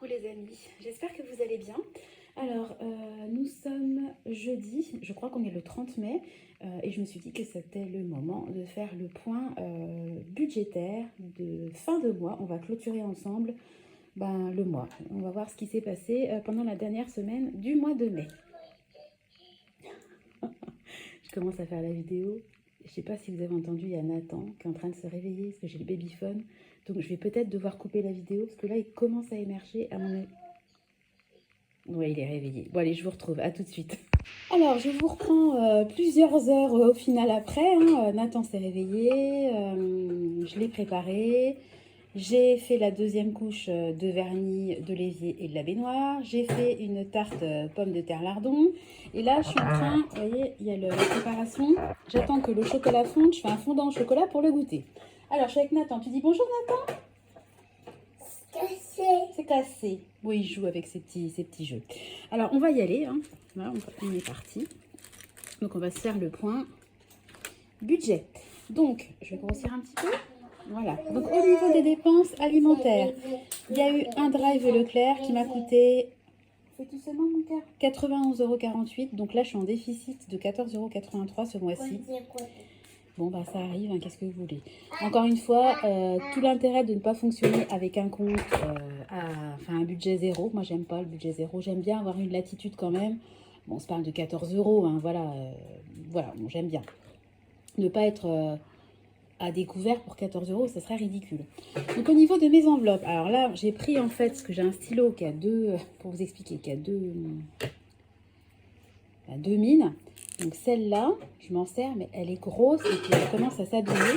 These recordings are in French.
Coucou les amis, j'espère que vous allez bien. Alors, nous sommes jeudi, je crois qu'on est le 30 mai, et je me suis dit que c'était le moment de faire le point budgétaire de fin de mois. On va clôturer ensemble le mois. On va voir ce qui s'est passé pendant la dernière semaine du mois de mai. Je commence à faire la vidéo. Je ne sais pas si vous avez entendu, il y a Nathan qui est en train de se réveiller parce que j'ai le babyphone. Donc je vais peut-être devoir couper la vidéo parce que là il commence à émerger à mon... Ouais, il est réveillé. Bon allez, je vous retrouve, à tout de suite. Alors je vous reprends plusieurs heures au final après. Nathan s'est réveillé, je l'ai préparé. J'ai fait la deuxième couche de vernis de l'évier et de la baignoire. J'ai fait une tarte pommes de terre lardon. Et là, je suis en train, vous voyez, il y a la préparation. J'attends que le chocolat fonde. Je fais un fondant au chocolat pour le goûter. Alors, je suis avec Nathan. Tu dis bonjour, Nathan? C'est cassé. C'est cassé. Oui, il joue avec ses petits jeux. Alors, on va y aller. Voilà, on est parti. Donc, on va se faire le point budget. Donc, je vais grossir un petit peu. Voilà, donc au niveau des dépenses alimentaires, il y a eu un drive Leclerc qui m'a coûté, fais-tu seulement mon cœur, 91,48 €. Donc là, je suis en déficit de 14,83 € ce mois-ci. Bon, bah ça arrive, hein, qu'est-ce que vous voulez. Encore une fois, tout l'intérêt de ne pas fonctionner avec un compte, un budget zéro. Moi, j'aime pas le budget zéro. J'aime bien avoir une latitude quand même. Bon, on se parle de 14 €, hein, voilà, bon, j'aime bien. Ne pas être... à découvert pour 14 €, ça serait ridicule. Donc au niveau de mes enveloppes, alors là j'ai pris en fait, parce que j'ai un stylo qui a deux, pour vous expliquer, qui a deux mines. Donc celle-là, je m'en sers, mais elle est grosse et puis elle commence à s'abîmer.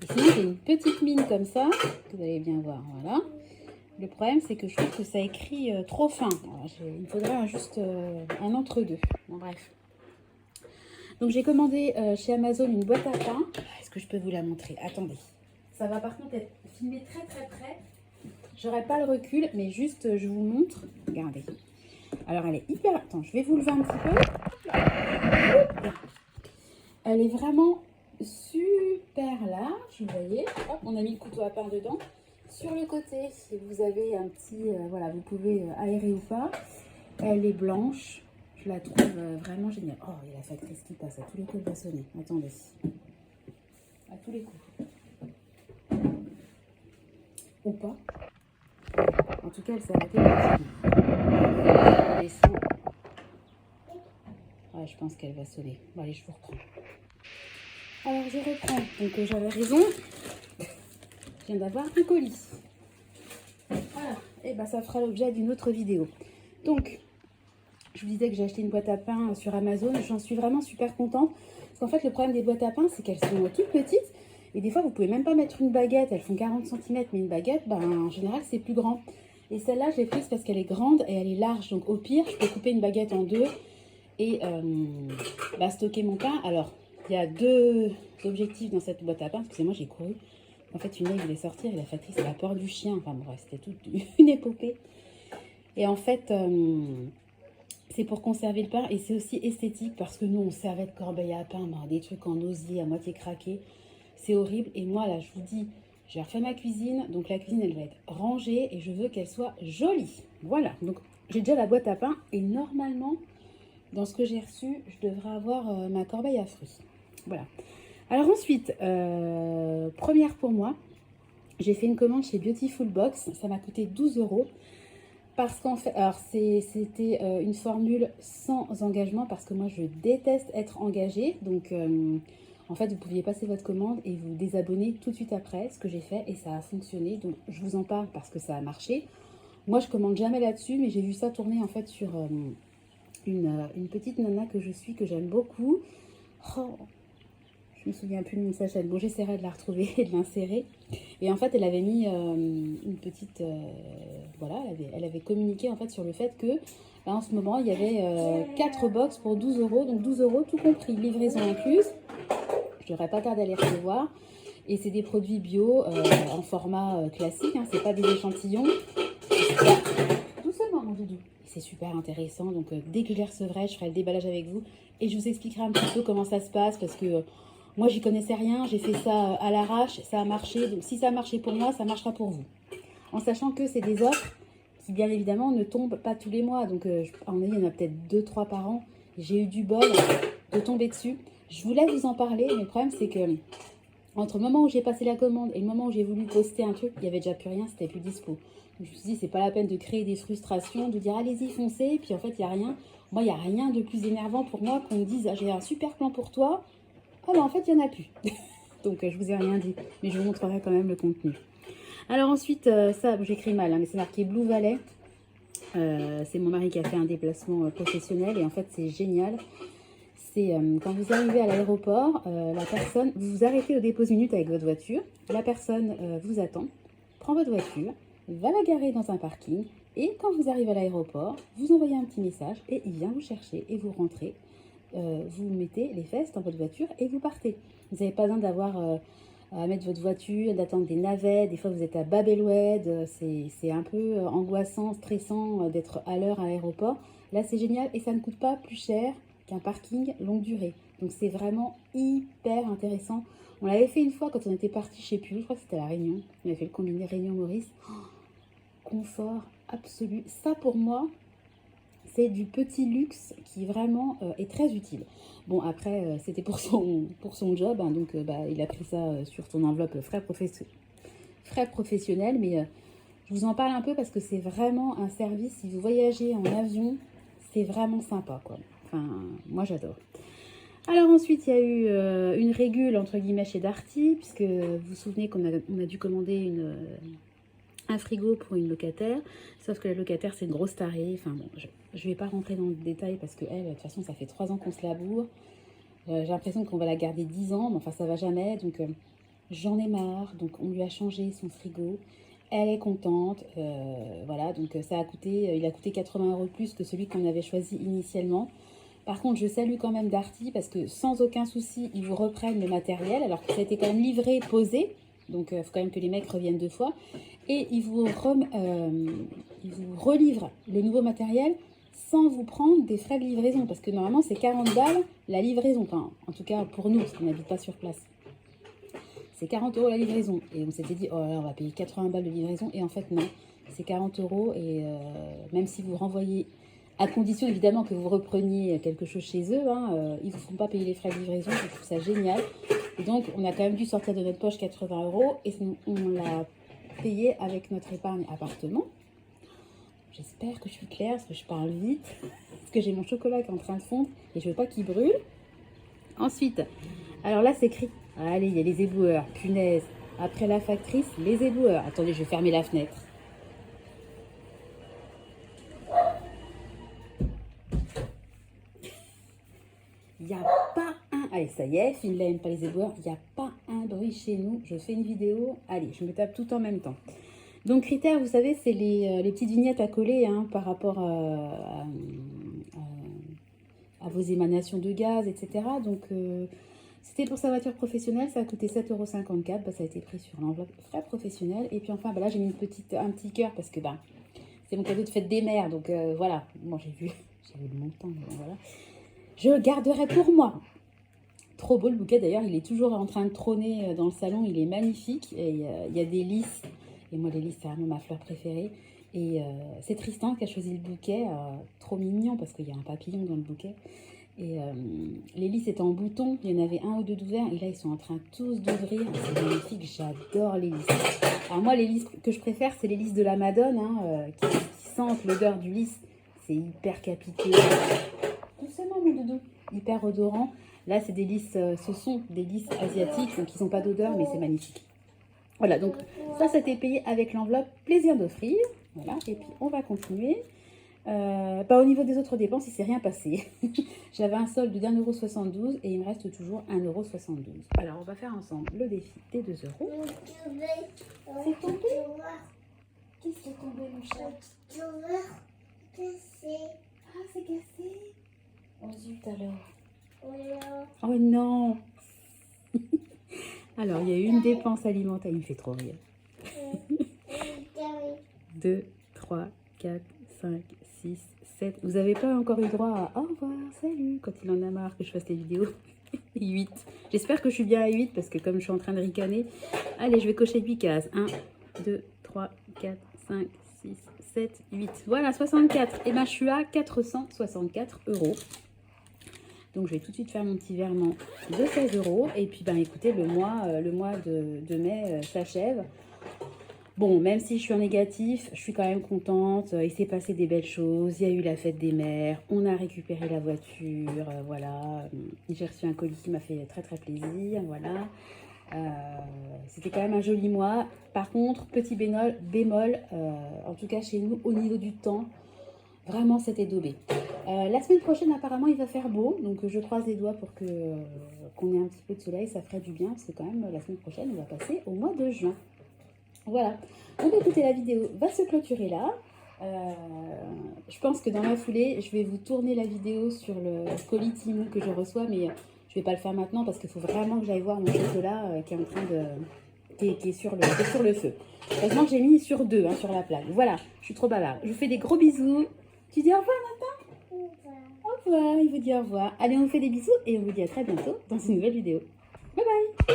Et sinon j'ai une petite mine comme ça, que vous allez bien voir, voilà. Le problème c'est que je trouve que ça écrit trop fin. Alors, il me faudrait juste un entre-deux. Bon bref. Donc j'ai commandé chez Amazon une boîte à pain. Est-ce que je peux vous la montrer? Attendez. Ça va par contre être filmé très très près. J'aurai pas le recul, mais juste je vous montre. Regardez. Alors elle est hyper... Attends, je vais vous lever un petit peu. Elle est vraiment super large, vous voyez. Hop, on a mis le couteau à pain dedans. Sur le côté, si vous avez un petit... voilà, vous pouvez aérer ou pas. Elle est blanche. Je la trouve vraiment géniale. Oh, il y a la factrice qui passe. À tous les coups, elle va sonner. Attendez. À tous les coups. Ou pas. En tout cas, elle s'est arrêtée. Elle descend. Ouais, je pense qu'elle va sonner. Bon, allez, je vous reprends. Alors, je reprends. Donc, j'avais raison. Je viens d'avoir un colis. Voilà. Et ben, ça fera l'objet d'une autre vidéo. Donc... je vous disais que j'ai acheté une boîte à pain sur Amazon. J'en suis vraiment super contente. Parce qu'en fait, le problème des boîtes à pain, c'est qu'elles sont toutes petites. Et des fois, vous pouvez même pas mettre une baguette. Elles font 40 cm, mais une baguette, en général, c'est plus grand. Et celle-là, je l'ai prise parce qu'elle est grande et elle est large. Donc, au pire, je peux couper une baguette en deux et stocker mon pain. Alors, il y a deux objectifs dans cette boîte à pain. Excusez-moi, j'ai couru. En fait, une aile voulait sortir et la factrice a la peur du chien. Enfin, bref, c'était toute une épopée. Et en fait... c'est pour conserver le pain et c'est aussi esthétique parce que nous, on servait de corbeille à pain, des trucs en osier à moitié craqués. C'est horrible. Et moi, là, je vous dis, j'ai refait ma cuisine. Donc, la cuisine, elle va être rangée et je veux qu'elle soit jolie. Voilà. Donc, j'ai déjà la boîte à pain et normalement, dans ce que j'ai reçu, je devrais avoir ma corbeille à fruits. Voilà. Alors ensuite, première pour moi, j'ai fait une commande chez Beautiful Box. Ça m'a coûté 12 €. Parce qu'en fait, alors c'était une formule sans engagement parce que moi je déteste être engagée. Donc en fait vous pouviez passer votre commande et vous désabonner tout de suite après, ce que j'ai fait et ça a fonctionné. Donc je vous en parle parce que ça a marché. Moi je commande jamais là-dessus, mais j'ai vu ça tourner en fait sur une petite nana que je suis, que j'aime beaucoup. Oh, je me souviens plus de mon sa chaîne. Bon, j'essaierai de la retrouver et de l'insérer. Et en fait, elle avait mis une petite... voilà, elle avait communiqué en fait sur le fait que là, en ce moment, il y avait 4 box pour 12 €. Donc 12 € tout compris, livraison incluse. Je devrais pas tarder à les recevoir. Et c'est des produits bio en format classique. Hein, c'est pas des échantillons. Tout seulement, mon doudou. C'est super intéressant. Donc dès que je les recevrai, je ferai le déballage avec vous. Et je vous expliquerai un petit peu comment ça se passe parce que... moi, j'y connaissais rien, j'ai fait ça à l'arrache, ça a marché. Donc, si ça a marché pour moi, ça marchera pour vous. En sachant que c'est des offres qui bien évidemment ne tombent pas tous les mois. Donc à mon avis, il y en a peut-être 2-3 par an. J'ai eu du bol de tomber dessus. Je voulais vous en parler, mais le problème c'est que entre le moment où j'ai passé la commande et le moment où j'ai voulu poster un truc, il n'y avait déjà plus rien, c'était plus dispo. Donc, je me suis dit, c'est pas la peine de créer des frustrations, de dire allez-y, foncez, puis en fait, il n'y a rien. Moi, il n'y a rien de plus énervant pour moi qu'on me dise ah, j'ai un super plan pour toi. Ah ben en fait, il n'y en a plus. Donc, je vous ai rien dit, mais je vous montrerai quand même le contenu. Alors ensuite, ça, j'écris mal, hein, mais c'est marqué Blue Valley. C'est mon mari qui a fait un déplacement professionnel et en fait, c'est génial. C'est quand vous arrivez à l'aéroport, la personne, vous vous arrêtez au dépose minute avec votre voiture, la personne vous attend, prend votre voiture, va la garer dans un parking et quand vous arrivez à l'aéroport, vous envoyez un petit message et il vient vous chercher et vous rentrez. Vous mettez les fesses dans votre voiture et vous partez. Vous n'avez pas besoin d'avoir à mettre votre voiture, d'attendre des navets. Des fois, vous êtes à Babelwed. C'est un peu angoissant, stressant d'être à l'heure à l'aéroport. Là, c'est génial et ça ne coûte pas plus cher qu'un parking longue durée. Donc, c'est vraiment hyper intéressant. On l'avait fait une fois quand on était parti, je ne sais plus, je crois que c'était à La Réunion. On avait fait le combiné Réunion-Maurice. Oh, confort absolu. Ça, pour moi, c'est du petit luxe qui vraiment est très utile. Bon, après, c'était pour son job, hein, donc il a pris ça sur son enveloppe frais professionnels, mais je vous en parle un peu parce que c'est vraiment un service, si vous voyagez en avion, c'est vraiment sympa, quoi. Enfin, moi j'adore. Alors ensuite, il y a eu une régule, entre guillemets, chez Darty, puisque vous vous souvenez qu'on a dû commander un frigo pour une locataire, sauf que la locataire c'est une grosse tarée. Enfin bon, je vais pas rentrer dans le détail parce que elle, de toute façon, ça fait 3 ans qu'on se la bourre. J'ai l'impression qu'on va la garder 10 ans, mais enfin ça va jamais. Donc j'en ai marre. Donc on lui a changé son frigo. Elle est contente. Voilà, donc ça a coûté, il a coûté 80 € de plus que celui qu'on avait choisi initialement. Par contre, je salue quand même Darty parce que sans aucun souci, ils vous reprennent le matériel alors que ça a été quand même livré, posé. Donc, il faut quand même que les mecs reviennent 2 fois. Et ils vous relivrent le nouveau matériel sans vous prendre des frais de livraison. Parce que normalement, c'est 40 balles la livraison. Enfin, en tout cas, pour nous, parce qu'on n'habite pas sur place. C'est 40 € la livraison. Et on s'était dit, oh là, on va payer 80 balles de livraison. Et en fait, non. C'est 40 €. Et même si vous renvoyez, à condition évidemment que vous repreniez quelque chose chez eux, hein, ils ne vous font pas payer les frais de livraison. Je trouve ça génial. Et donc, on a quand même dû sortir de notre poche 80 € et on l'a payé avec notre épargne appartement. J'espère que je suis claire, parce que je parle vite, parce que j'ai mon chocolat qui est en train de fondre et je ne veux pas qu'il brûle. Ensuite, alors là, c'est écrit, allez, il y a les éboueurs, punaise. Après la factrice, les éboueurs. Attendez, je vais fermer la fenêtre. Il n'y a pas un... Allez, ça y est, Finlay n'aime pas les éboueurs. Il n'y a pas un bruit chez nous. Je fais une vidéo. Allez, je me tape tout en même temps. Donc, critères, vous savez, c'est les petites vignettes à coller hein, par rapport à vos émanations de gaz, etc. Donc, c'était pour sa voiture professionnelle. Ça a coûté 7,54 €. Bah, ça a été pris sur l'enveloppe frais professionnels. Et puis, enfin, bah, là, j'ai mis un petit cœur parce que c'est mon cadeau de fête des mères. Donc, voilà. Bon, j'ai vu le montant. Donc, voilà. Je garderai pour moi. Trop beau le bouquet d'ailleurs, il est toujours en train de trôner dans le salon, il est magnifique. Et il y a des lys, et moi les lys c'est vraiment ma fleur préférée. Et c'est Tristan qui a choisi le bouquet, trop mignon parce qu'il y a un papillon dans le bouquet. Et les lys étaient en bouton, il y en avait 1 ou 2 d'ouverts et là ils sont en train tous d'ouvrir. C'est magnifique, j'adore les lys. Alors moi les lys que je préfère c'est les lys de la Madone hein, qui sentent l'odeur du lys. C'est hyper capiteux. Doucement mon doudou, hyper odorant. Là, c'est des lys, ce sont des lys asiatiques, donc ils n'ont pas d'odeur, mais c'est magnifique. Voilà, donc ça, c'était payé avec l'enveloppe plaisir d'offrir. Voilà, et puis on va continuer. Au niveau des autres dépenses, il ne s'est rien passé. J'avais un solde de 1,72 € et il me reste toujours 1,72 €. Alors, on va faire ensemble le défi des 2 €. C'est tombé? Qu'est-ce qui est tombé, mon chat? Ah, c'est cassé. Oh zut alors. Oh non. Alors, il y a eu une dépense alimentaire. Il me fait trop rire. 2, 3, 4, 5, 6, 7. Vous n'avez pas encore eu droit à au revoir, salut, quand il en a marre que je fasse les vidéos. 8. J'espère que je suis bien à 8 parce que comme je suis en train de ricaner. Allez, je vais cocher 8 cases. 1, 2, 3, 4, 5, 6, 7, 8. Voilà, 64. Et ben je suis à 464 €. Donc je vais tout de suite faire mon petit virement de 16 €. Et puis ben écoutez, le mois de mai s'achève. Bon, même si je suis en négatif, je suis quand même contente. Il s'est passé des belles choses. Il y a eu la fête des mères. On a récupéré la voiture. Voilà. J'ai reçu un colis qui m'a fait très très plaisir. Voilà. C'était quand même un joli mois. Par contre, petit bémol, en tout cas chez nous, au niveau du temps, vraiment c'était daubé. La semaine prochaine, apparemment, il va faire beau. Donc je croise les doigts pour qu'on ait un petit peu de soleil. Ça ferait du bien parce que quand même, la semaine prochaine, on va passer au mois de juin. Voilà, donc écoutez, la vidéo va se clôturer là. Je pense que dans la foulée, je vais vous tourner la vidéo sur le colis Timon que je reçois, mais je vais pas le faire maintenant parce qu'il faut vraiment que j'aille voir mon chocolat qui est en train de... qui est sur le feu. Heureusement que j'ai mis sur 2 hein, sur la plaque. Voilà, je suis trop bavarde. Je vous fais des gros bisous. Tu dis au revoir, Nathan? Au revoir, il vous dit au revoir. Allez, on vous fait des bisous et on vous dit à très bientôt dans une nouvelle vidéo. Bye bye.